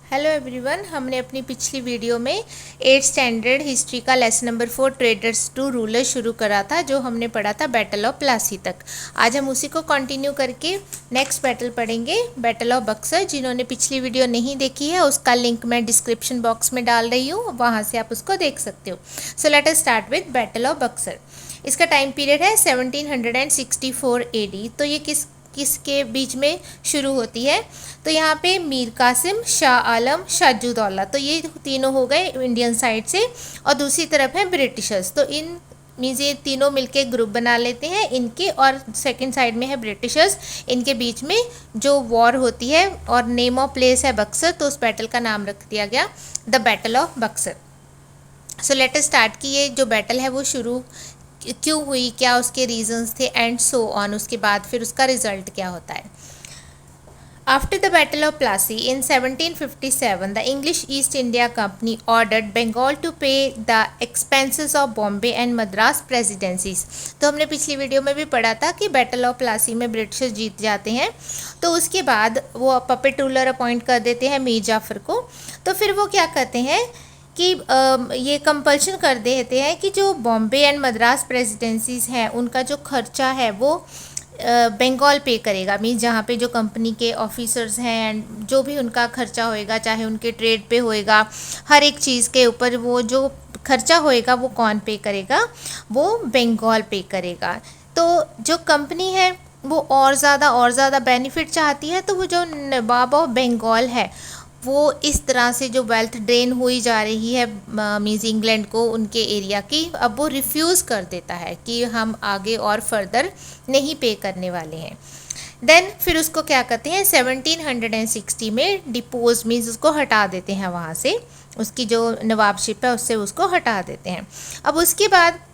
Hello everyone, हमने अपनी पिछली वीडियो में 8th स्टैंडर्ड हिस्ट्री का lesson number 4 traders to ruler शुरू करा था, जो हमने पढ़ा था बैटल ऑफ प्लासी तक। आज हम उसी को कंटिन्यू करके नेक्स्ट बैटल पढ़ेंगे, बैटल ऑफ बक्सर। जिन्होंने पिछली वीडियो नहीं देखी है उसका लिंक मैं डिस्क्रिप्शन बॉक्स में डाल रही हूँ, वहाँ से आप उसको देख सकते हो। सो let us start with battle of Buxar. इसका टाइम पीरियड है 1764 AD। तो ये किसके बीच में शुरू होती है? तो यहाँ पे मीर कासिम, शाह आलम, शाहजूदौला, तो ये तीनों हो गए इंडियन साइड से, और दूसरी तरफ है ब्रिटिशर्स। तो इन मीन्स ये तीनों मिलके ग्रुप बना लेते हैं इनके, और सेकंड साइड में है ब्रिटिशर्स। इनके बीच में जो वॉर होती है, और नेम ऑफ प्लेस है बक्सर, तो उस बैटल का नाम रख दिया गया the battle of Buxar. So let us start कि ये जो बैटल है वो शुरू क्यों हुई, क्या उसके रीजंस थे, एंड सो ऑन। उसके बाद फिर उसका रिजल्ट क्या होता है। After the Battle of Plassey in 1757, the English East India Company ordered Bengal to pay the expenses of Bombay and Madras presidencies। तो हमने पिछली वीडियो में भी पढ़ा था कि बैटल ऑफ प्लासी में ब्रिटिशर्स जीत जाते हैं, तो उसके बाद वो पपेट रूलर अपॉइंट कर देते हैं मीर जाफ़र को। तो फिर वो क्या करते हैं कि ये कंपल्शन कर देते हैं कि जो बॉम्बे एंड मद्रास प्रेसिडेंसीज हैं उनका जो खर्चा है वो बंगाल पे करेगा। मीन्स जहाँ पे जो कंपनी के ऑफिसर्स हैं एंड जो भी उनका खर्चा होएगा, चाहे उनके ट्रेड पे होएगा, हर एक चीज़ के ऊपर वो जो खर्चा होएगा वो कौन पे करेगा? वो बंगाल पे करेगा। तो जो कंपनी है वो और ज़्यादा बेनिफिट चाहती है, तो वो जो नवाब ऑफ बंगाल है वो इस तरह से जो वेल्थ ड्रेन हुई जा रही है मीन्स इंग्लैंड को उनके एरिया की, अब वो रिफ्यूज़ कर देता है कि हम आगे और फर्दर नहीं पे करने वाले हैं। देन फिर उसको क्या करते हैं 1760 में डिपोज मीन्स उसको हटा देते हैं वहाँ से, उसकी जो नवाबशिप है उससे उसको हटा देते हैं। अब उसके बाद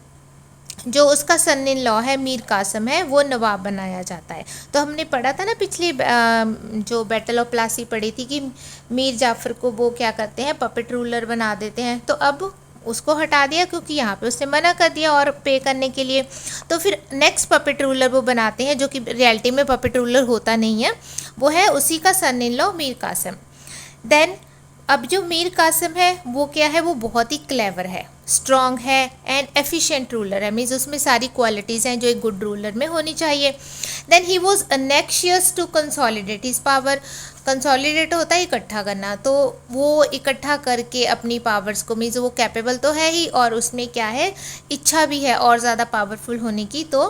जो उसका सन इन लॉ है मीर कासिम है वो नवाब बनाया जाता है। तो हमने पढ़ा था ना पिछली जो बैटल ऑफ प्लासी पढ़ी थी कि मीर जाफ़र को वो क्या करते हैं पपेट रूलर बना देते हैं। तो अब उसको हटा दिया क्योंकि यहाँ पे उसने मना कर दिया और पे करने के लिए। तो फिर नेक्स्ट पपेट रूलर वो बनाते हैं, जो कि रियलिटी में पपेट रूलर होता नहीं है, वो है उसी का son in law Mir Qasim. Then अब जो मीर कासिम है वो क्या है, वो बहुत ही क्लेवर है, स्ट्रॉन्ग है एंड एफिशिएंट रूलर है। मीन्स उसमें सारी क्वालिटीज़ हैं जो एक गुड रूलर में होनी चाहिए। Then he was anxious to consolidate his power. Consolidate होता है इकट्ठा करना, तो वो इकट्ठा करके अपनी पावर्स को, मीन्स वो कैपेबल तो है ही और उसमें क्या है इच्छा भी है और ज़्यादा पावरफुल होने की। तो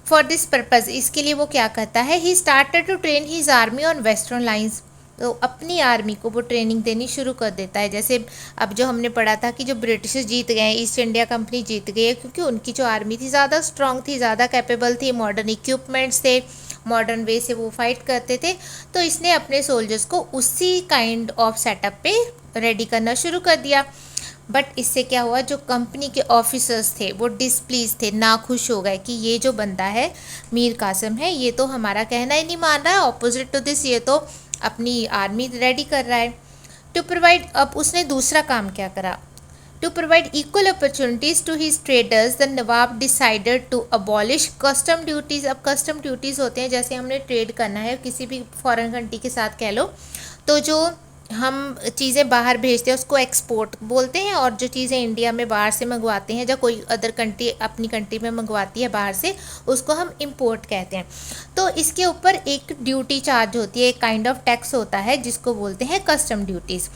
फॉर दिस पर्पज़ इसके लिए वो क्या करता है, he started to train his army on western lines. तो अपनी आर्मी को वो ट्रेनिंग देनी शुरू कर देता है। जैसे अब जो हमने पढ़ा था कि जो ब्रिटिश जीत गए, ईस्ट इंडिया कंपनी जीत गई है क्योंकि उनकी जो आर्मी थी ज़्यादा स्ट्रांग थी, ज़्यादा कैपेबल थी, मॉडर्न इक्विपमेंट्स थे, मॉडर्न वे से वो फाइट करते थे। तो इसने अपने सोल्जर्स को उसी काइंड ऑफ सेटअप पे रेडी करना शुरू कर दिया। बट इससे क्या हुआ, जो कंपनी के ऑफिसर्स थे वो डिसप्लीज थे, नाखुश हो गए कि ये जो बंदा है मीर कासिम है ये तो हमारा कहना ही नहीं मान रहा है, ऑपोजिट टू दिस ये तो अपनी आर्मी रेडी कर रहा है। टू प्रोवाइड, अब उसने दूसरा काम क्या करा, to provide equal opportunities to his traders the nawab decided to abolish custom duties. अब कस्टम ड्यूटीज़ होते हैं, जैसे हमने ट्रेड करना है किसी भी फॉरेन कंट्री के साथ कह लो, तो जो हम चीज़ें बाहर भेजते हैं उसको एक्सपोर्ट बोलते हैं, और जो चीज़ें इंडिया में बाहर से मंगवाते हैं या कोई अदर कंट्री अपनी कंट्री में मंगवाती है बाहर से, उसको हम इंपोर्ट कहते हैं। तो इसके ऊपर एक ड्यूटी चार्ज होती है, एक काइंड ऑफ टैक्स होता है जिसको बोलते हैं कस्टम ड्यूटीज़।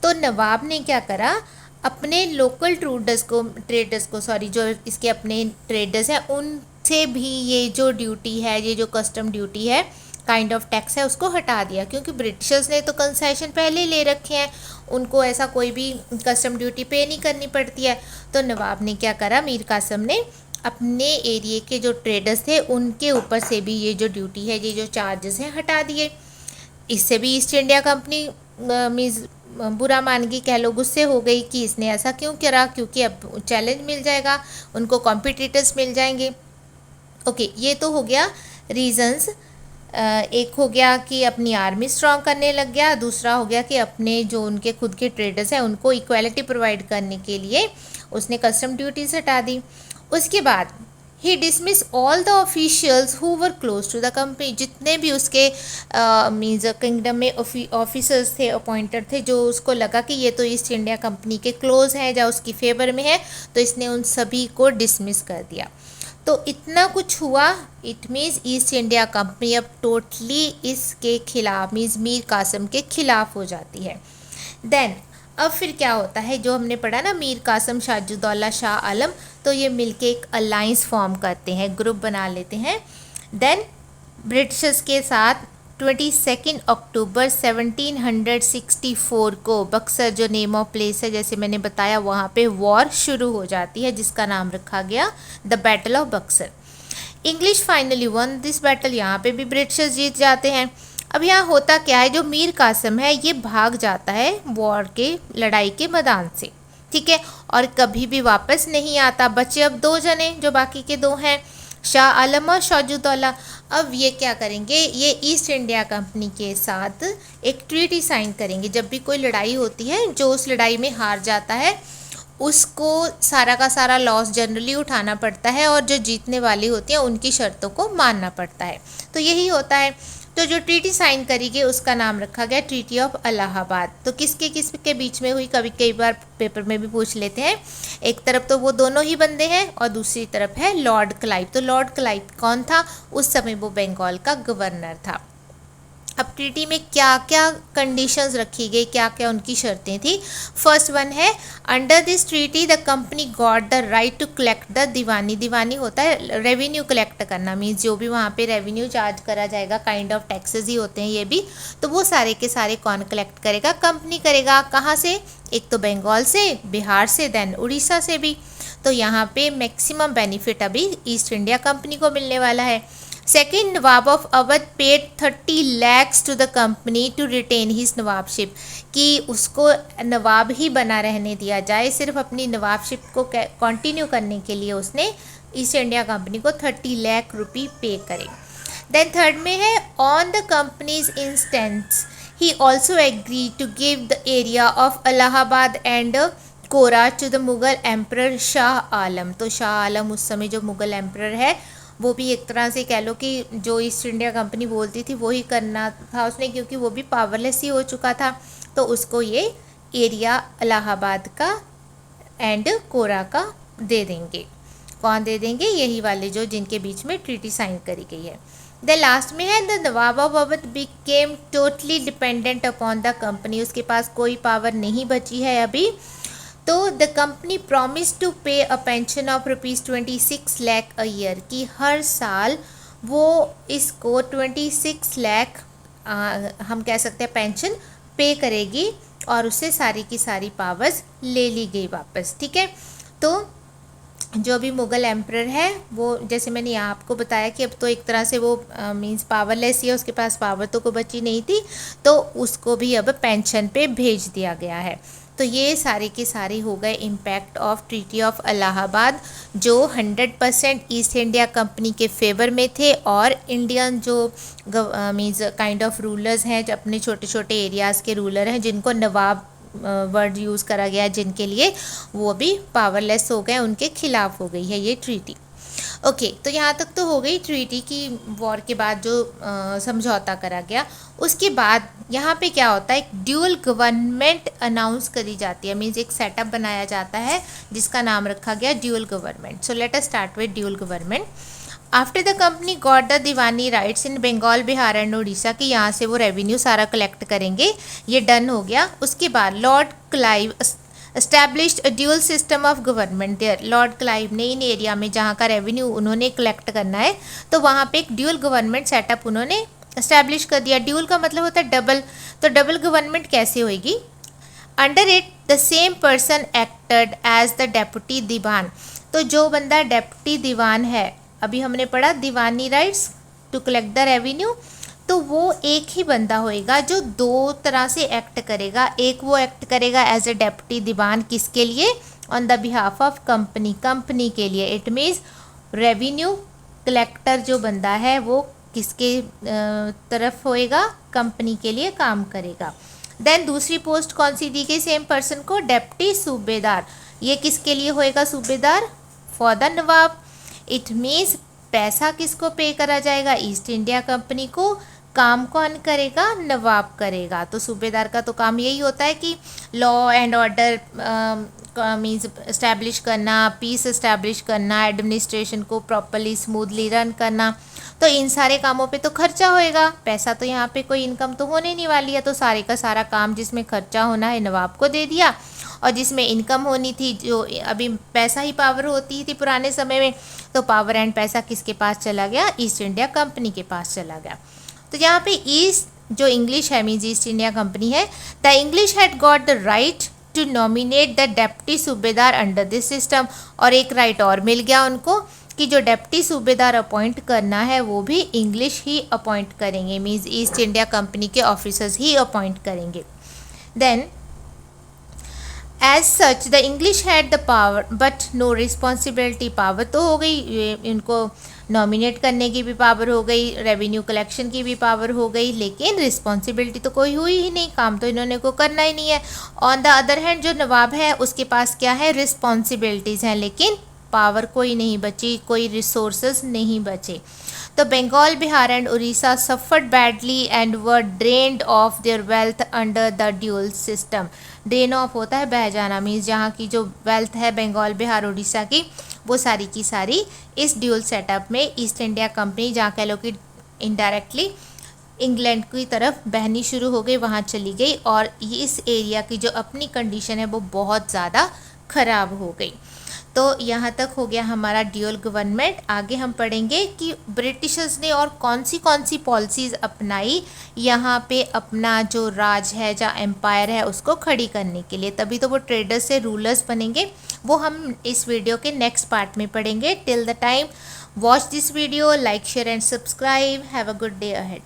तो नवाब ने क्या करा, अपने लोकल ट्रेडर्स को जो इसके अपने ट्रेडर्स हैं उनसे भी ये जो ड्यूटी है, ये जो कस्टम ड्यूटी है, काइंड ऑफ टैक्स है, उसको हटा दिया। क्योंकि ब्रिटिशर्स ने तो कंसेशन पहले ही ले रखे हैं, उनको ऐसा कोई भी कस्टम ड्यूटी पे नहीं करनी पड़ती है। तो नवाब ने क्या करा, मीर कासिम ने अपने एरिए के जो ट्रेडर्स थे उनके ऊपर से भी ये जो ड्यूटी है, ये जो चार्जेस हैं, हटा दिए। इससे भी ईस्ट इंडिया कंपनी मीन्स बुरा मान गई, कह लो गुस्से हो गई कि इसने ऐसा क्यों करा, क्योंकि अब चैलेंज मिल जाएगा, उनको कॉम्पिटिटर्स मिल जाएंगे। ओके, ये तो हो गया रीजंस। एक हो गया कि अपनी आर्मी स्ट्रॉन्ग करने लग गया, दूसरा हो गया कि अपने जो उनके खुद के ट्रेडर्स हैं उनको इक्वालिटी प्रोवाइड करने के लिए उसने कस्टम ड्यूटीज हटा दी। उसके बाद ही dismiss all the officials who were close to the company, जितने भी उसके मीन्स किंगडम में ऑफिसर्स थे, अपॉइंटेड थे, जो उसको लगा कि ये तो ईस्ट इंडिया कंपनी के क्लोज हैं या उसकी फेवर में है, तो इसने उन सभी को डिसमिस कर दिया। तो इतना कुछ हुआ, it means East India company अब टोटली इसके खिलाफ, मीन्स मीर कासिम के खिलाफ हो जाती है। देन अब फिर क्या होता है, जो हमने पढ़ा ना, मीर कासिम, साजुद्दौला, शाह आलम, तो ये मिलके एक अलाइंस फॉर्म करते हैं, ग्रुप बना लेते हैं। देन ब्रिटिशर्स के साथ 22 अक्टूबर 1764 को बक्सर, जो नेम ऑफ प्लेस है जैसे मैंने बताया, वहाँ पे वॉर शुरू हो जाती है, जिसका नाम रखा गया the battle of Buxar. English finally one this battle, यहाँ पे भी ब्रिटिशर्स जीत जाते हैं। अब यहाँ होता क्या है, जो मीर कासिम है ये भाग जाता है वॉर के, लड़ाई के मैदान से, ठीक है, और कभी भी वापस नहीं आता। बचे अब 2 जने, जो बाकी के 2 हैं, शाह आलम और साजुद्दौला। अब ये क्या करेंगे, ये ईस्ट इंडिया कंपनी के साथ एक ट्रीटी साइन करेंगे। जब भी कोई लड़ाई होती है, जो उस लड़ाई में हार जाता है उसको सारा का सारा लॉस जनरली उठाना पड़ता है, और जो जीतने वाली होती हैं उनकी शर्तों को मानना पड़ता है। तो यही होता है। तो जो ट्रीटी साइन करी गई उसका नाम रखा गया ट्रीटी ऑफ इलाहाबाद। तो किसके बीच में हुई, कई बार पेपर में भी पूछ लेते हैं। एक तरफ तो वो दोनों ही बंदे हैं और दूसरी तरफ है लॉर्ड क्लाइव। तो लॉर्ड क्लाइव कौन था, उस समय वो बंगाल का गवर्नर था। अब ट्रीटी में क्या क्या कंडीशंस रखी गई, क्या क्या उनकी शर्तें थी। फर्स्ट वन है, under this treaty the company got the right to collect the diwani. Diwani होता है रेवेन्यू कलेक्ट करना, मीन्स जो भी वहाँ पे रेवेन्यू चार्ज करा जाएगा, काइंड ऑफ टैक्सेस ही होते हैं ये भी, तो वो सारे के सारे कौन कलेक्ट करेगा, कंपनी करेगा। कहाँ से, एक तो बंगाल से, बिहार से, देन उड़ीसा से भी। तो यहाँ पे मैक्सिमम बेनिफिट अभी ईस्ट इंडिया कंपनी को मिलने वाला है। Second, Nawab of Awadh paid 30 lakhs to the company to retain his nawabship, कि उसको नवाब ही बना रहने दिया जाए, सिर्फ अपनी नवाबशिप को कंटिन्यू करने के लिए उसने ईस्ट इंडिया कंपनी को 30 लाख रुपये पे करे। देन थर्ड में है, on the company's instance he also agree to give the area of Allahabad and Kora to the Mughal emperor Shah Alam. तो शाह आलम उस समय जो मुगल एम्पर है, वो भी एक तरह से कह लो कि जो ईस्ट इंडिया कंपनी बोलती थी वो ही करना था उसने, क्योंकि वो भी पावरलेस ही हो चुका था। तो उसको ये एरिया इलाहाबाद का एंड कोरा का दे देंगे। कौन दे देंगे, यही वाले जो जिनके बीच में ट्रीटी साइन करी गई है। द लास्ट में है, the Nawab of Awadh became totally dependent upon the company. उसके पास कोई पावर नहीं बची है अभी। तो द कंपनी प्रॉमिस टू पे a pension of ₹26 lakh a year, कि हर साल वो इसको 26 लाख हम कह सकते हैं पेंशन पे करेगी, और उससे सारी की सारी पावर्स ले ली गई वापस, ठीक है। तो जो भी मुग़ल एम्परर है वो, जैसे मैंने यहाँ आपको बताया कि अब तो एक तरह से वो मींस पावरलेस ही है, उसके पास पावर तो कोई बची नहीं थी, तो उसको भी अब पेंशन पे भेज दिया गया है। तो ये सारे के सारे हो गए impact of treaty of Allahabad, जो 100% ईस्ट इंडिया कंपनी के फेवर में थे, और इंडियन जो मीन्स काइंड ऑफ रूलर्स हैं, जो अपने छोटे छोटे एरियाज़ के रूलर हैं, जिनको नवाब वर्ड यूज़ करा गया जिनके लिए, वो भी पावरलेस हो गए, उनके खिलाफ हो गई है ये ट्रीटी। ओके, तो यहाँ तक तो हो गई ट्रीटी की, वॉर के बाद जो समझौता करा गया। उसके बाद यहाँ पे क्या होता है, एक ड्यूअल गवर्नमेंट अनाउंस करी जाती है, मीन्स एक सेटअप बनाया जाता है जिसका नाम रखा गया dual government. So let us start with dual government. After the company got the diwani rights in Bengal, Bihar and Orissa, की यहाँ से वो रेवेन्यू सारा कलेक्ट करेंगे, ये डन हो गया। उसके बाद lord Clive established a dual system of government there. Lord Clive ने इन एरिया में जहाँ का रेवेन्यू उन्होंने कलेक्ट करना है, तो वहाँ पे एक ड्यूअल गवर्नमेंट सेटअप उन्होंने एस्टैब्लिश कर दिया। ड्यूअल का मतलब होता है डबल, तो डबल गवर्नमेंट कैसे होगी, under it the same person acted as the deputy Diwan. तो जो बंदा डेप्यूटी दीवान है, अभी हमने पढ़ा diwani rights to collect the revenue, तो वो एक ही बंदा होएगा जो दो तरह से एक्ट करेगा। एक वो एक्ट करेगा एज ए डेप्यूटी दीवान, किसके लिए, on the behalf of company, company के लिए। इट मीन्स रेवेन्यू कलेक्टर जो बंदा है वो किसके तरफ होएगा, कंपनी के लिए काम करेगा। देन दूसरी पोस्ट कौन सी दी गई सेम पर्सन को, डेप्टी सूबेदार। ये किसके लिए होएगा सूबेदार, for the Nawab. It means पैसा किसको पे करा जाएगा, ईस्ट इंडिया कंपनी को। काम कौन करेगा, नवाब करेगा। तो सूबेदार का तो काम यही होता है कि law and order means establish करना, पीस इस्टेब्लिश करना, एडमिनिस्ट्रेशन को प्रॉपरली स्मूथली रन करना। तो इन सारे कामों पे तो खर्चा होएगा, पैसा तो यहाँ पे कोई इनकम तो होने नहीं वाली है। तो सारे का सारा काम जिसमें खर्चा होना है नवाब को दे दिया, और जिसमें इनकम होनी थी, जो अभी पैसा ही पावर होती थी पुराने समय में, तो पावर एंड पैसा किसके पास चला गया, ईस्ट इंडिया कंपनी के पास चला गया। तो यहाँ पे ईस्ट जो इंग्लिश है मीन्स ईस्ट इंडिया कंपनी है, the English had got the right to nominate the deputy subedar under this system. और एक राइट और मिल गया उनको कि जो डेप्टी सूबेदार अपॉइंट करना है वो भी इंग्लिश ही अपॉइंट करेंगे, मीन्स ईस्ट इंडिया कंपनी के ऑफिसर्स ही अपॉइंट करेंगे। Then as such the English had the power but no responsibility. Power तो हो गई, इनको नॉमिनेट करने की भी पावर हो गई, रेवेन्यू कलेक्शन की भी पावर हो गई, लेकिन रिस्पॉन्सिबिलिटी तो कोई हुई ही नहीं, काम तो इन्होंने को करना ही नहीं है। ऑन द अदर हैंड जो नवाब है उसके पास क्या है, रिस्पॉन्सिबिलिटीज़ हैं, लेकिन पावर कोई नहीं बची, कोई रिसोर्सेज नहीं बचे। तो Bengal, Bihar and Orissa suffered badly and were drained of their wealth under the dual system. Drain off होता है बह जाना, मीन्स जहाँ की जो वेल्थ है बंगाल, बिहार, उड़ीसा की, वो सारी की सारी इस ड्यूल सेटअप में ईस्ट इंडिया कंपनी, जहाँ कह लो कि इनडायरेक्टली इंग्लैंड की तरफ बहनी शुरू हो गई, वहाँ चली गई, और इस एरिया की जो अपनी कंडीशन है वो बहुत ज़्यादा ख़राब हो गई। तो यहाँ तक हो गया हमारा ड्यूल गवर्नमेंट। आगे हम पढ़ेंगे कि ब्रिटिशर्स ने और कौन सी पॉलिसीज़ अपनाई यहाँ पे अपना जो राज है, जहाँ एम्पायर है, उसको खड़ी करने के लिए। तभी तो वो ट्रेडर्स से रूलर्स बनेंगे, वो हम इस वीडियो के नेक्स्ट पार्ट में पढ़ेंगे। Till the time watch this video, like, share and subscribe. Have a good day ahead.